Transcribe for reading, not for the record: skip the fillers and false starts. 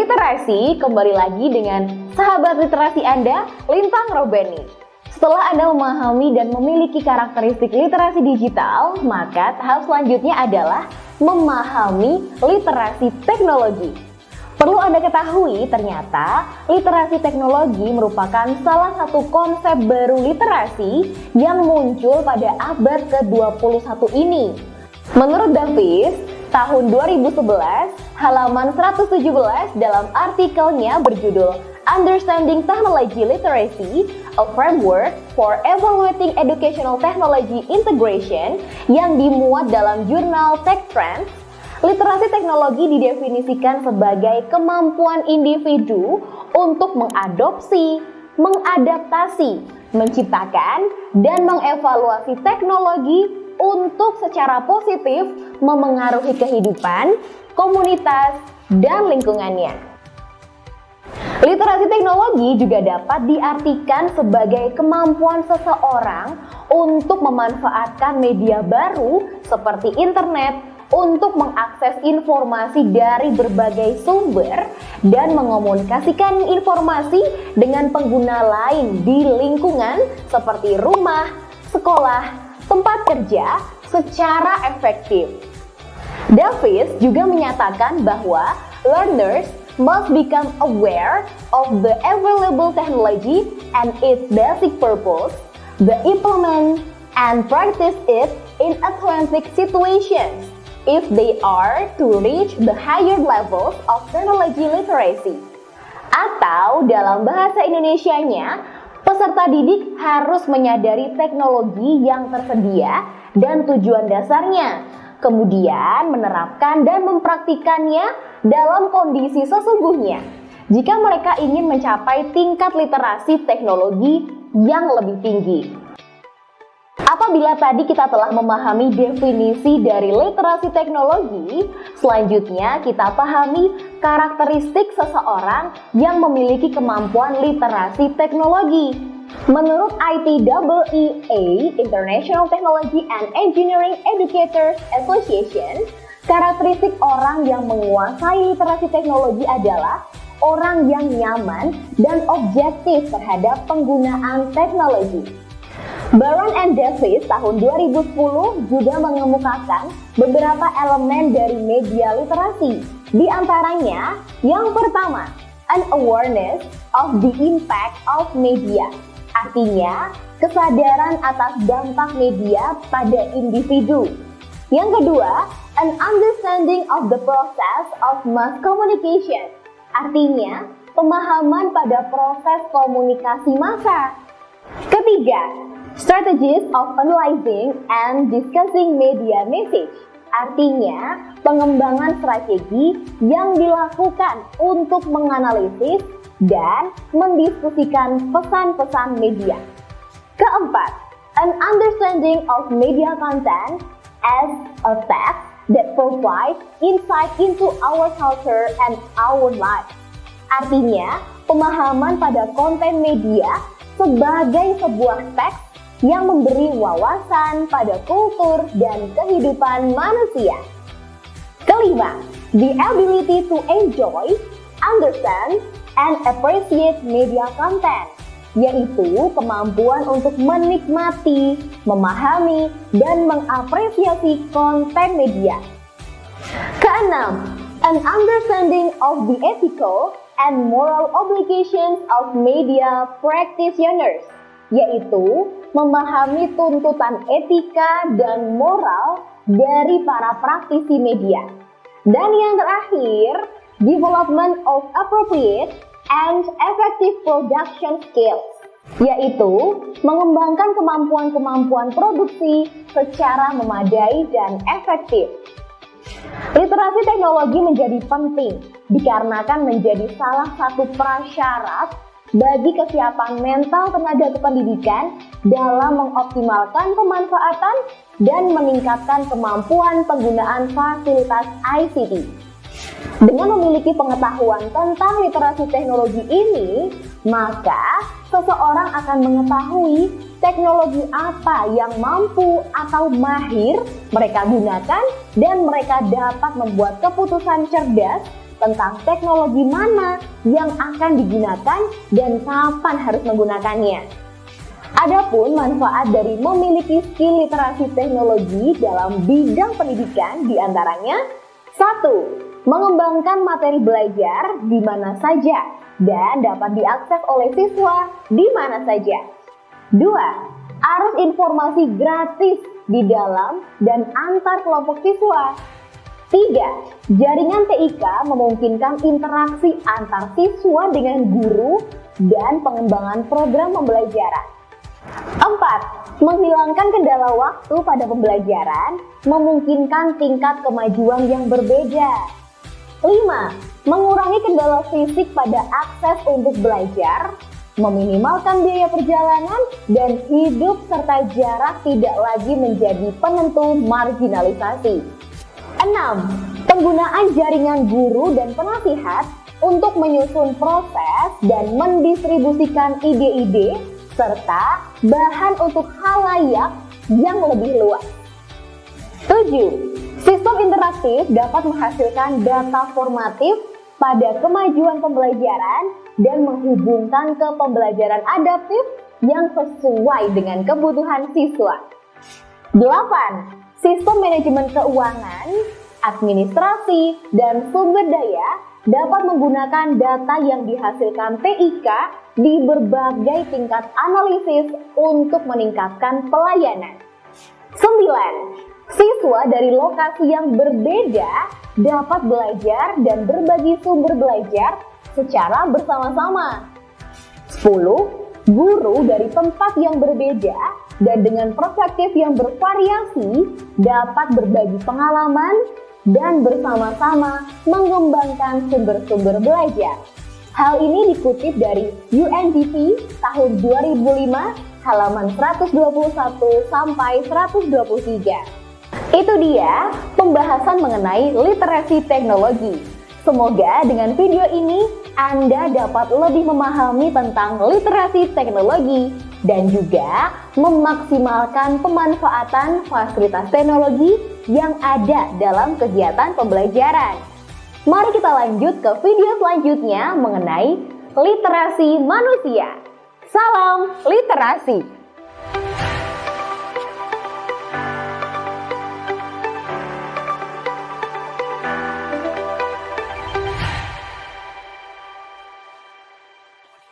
Literasi kembali lagi dengan sahabat literasi Anda, Lintang Robeni. Setelah Anda memahami dan memiliki karakteristik literasi digital, maka tahap selanjutnya adalah memahami literasi teknologi. Perlu Anda ketahui, ternyata literasi teknologi merupakan salah satu konsep baru literasi yang muncul pada abad ke-21 ini. Menurut Davis, tahun 2011, halaman 117 dalam artikelnya berjudul Understanding Technology Literacy, a Framework for Evaluating Educational Technology Integration yang dimuat dalam jurnal Tech Trends, literasi teknologi didefinisikan sebagai kemampuan individu untuk mengadopsi, mengadaptasi, menciptakan, dan mengevaluasi teknologi untuk secara positif memengaruhi kehidupan, komunitas, dan lingkungannya. Literasi teknologi juga dapat diartikan sebagai kemampuan seseorang untuk memanfaatkan media baru seperti internet untuk mengakses informasi dari berbagai sumber dan mengomunikasikan informasi dengan pengguna lain di lingkungan seperti rumah, sekolah, tempat kerja secara efektif. Davis juga menyatakan bahwa learners must become aware of the available technology and its basic purpose, the implement and practice it in authentic situations if they are to reach the higher levels of technology literacy. Atau dalam bahasa Indonesianya, peserta didik harus menyadari teknologi yang tersedia dan tujuan dasarnya, kemudian menerapkan dan mempraktikannya dalam kondisi sesungguhnya jika mereka ingin mencapai tingkat literasi teknologi yang lebih tinggi. Apabila tadi kita telah memahami definisi dari literasi teknologi, selanjutnya kita pahami karakteristik seseorang yang memiliki kemampuan literasi teknologi. Menurut ITEEA, International Technology and Engineering Educators Association, karakteristik orang yang menguasai literasi teknologi adalah orang yang nyaman dan objektif terhadap penggunaan teknologi. Baron and Davis tahun 2010 juga mengemukakan beberapa elemen dari media literasi. Di antaranya, yang pertama, an awareness of the impact of media. Artinya, kesadaran atas dampak media pada individu. Yang kedua, an understanding of the process of mass communication. Artinya, pemahaman pada proses komunikasi massa. Ketiga, strategies of analyzing and discussing media message. Artinya, pengembangan strategi yang dilakukan untuk menganalisis dan mendiskusikan pesan-pesan media. Keempat, an understanding of media content as a text that provides insight into our culture and our life. Artinya, pemahaman pada konten media sebagai sebuah teks yang memberi wawasan pada kultur dan kehidupan manusia. Kelima, the ability to enjoy, understand, and appreciate media content, yaitu kemampuan untuk menikmati, memahami, dan mengapresiasi konten media. Keenam, an understanding of the ethical and moral obligations of media practitioners, yaitu memahami tuntutan etika dan moral dari para praktisi media. Dan yang terakhir, development of appropriate and effective production skills, yaitu mengembangkan kemampuan-kemampuan produksi secara memadai dan efektif. Literasi teknologi menjadi penting dikarenakan menjadi salah satu prasyarat bagi kesiapan mental tenaga kependidikan dalam mengoptimalkan pemanfaatan dan meningkatkan kemampuan penggunaan fasilitas ICT. Dengan memiliki pengetahuan tentang literasi teknologi ini, maka seseorang akan mengetahui teknologi apa yang mampu atau mahir mereka gunakan dan mereka dapat membuat keputusan cerdas tentang teknologi mana yang akan digunakan dan kapan harus menggunakannya. Adapun manfaat dari memiliki skill literasi teknologi dalam bidang pendidikan diantaranya: 1. Mengembangkan materi belajar di mana saja dan dapat diakses oleh siswa di mana saja. 2. Arus informasi gratis di dalam dan antar kelompok siswa. 3. Jaringan TIK memungkinkan interaksi antar siswa dengan guru dan pengembangan program pembelajaran. 4. Menghilangkan kendala waktu pada pembelajaran, memungkinkan tingkat kemajuan yang berbeda. 5. Mengurangi kendala fisik pada akses untuk belajar, meminimalkan biaya perjalanan, dan hidup serta jarak tidak lagi menjadi penentu marginalisasi. 6. Penggunaan jaringan guru dan penasihat untuk menyusun proses dan mendistribusikan ide-ide serta bahan untuk khalayak yang lebih luas. 7. Sistem interaktif dapat menghasilkan data formatif pada kemajuan pembelajaran dan menghubungkan ke pembelajaran adaptif yang sesuai dengan kebutuhan siswa. 8. Sistem manajemen keuangan, administrasi, dan sumber daya dapat menggunakan data yang dihasilkan TIK di berbagai tingkat analisis untuk meningkatkan pelayanan. 9. Siswa dari lokasi yang berbeda dapat belajar dan berbagi sumber belajar secara bersama-sama. 10. Guru dari tempat yang berbeda dan dengan perspektif yang bervariasi dapat berbagi pengalaman dan bersama-sama mengembangkan sumber-sumber belajar. Hal ini dikutip dari UNDP tahun 2005 halaman 121 sampai 123. Itu dia pembahasan mengenai literasi teknologi. Semoga dengan video ini Anda dapat lebih memahami tentang literasi teknologi dan juga memaksimalkan pemanfaatan fasilitas teknologi yang ada dalam kegiatan pembelajaran. Mari kita lanjut ke video selanjutnya mengenai literasi manusia. Salam literasi!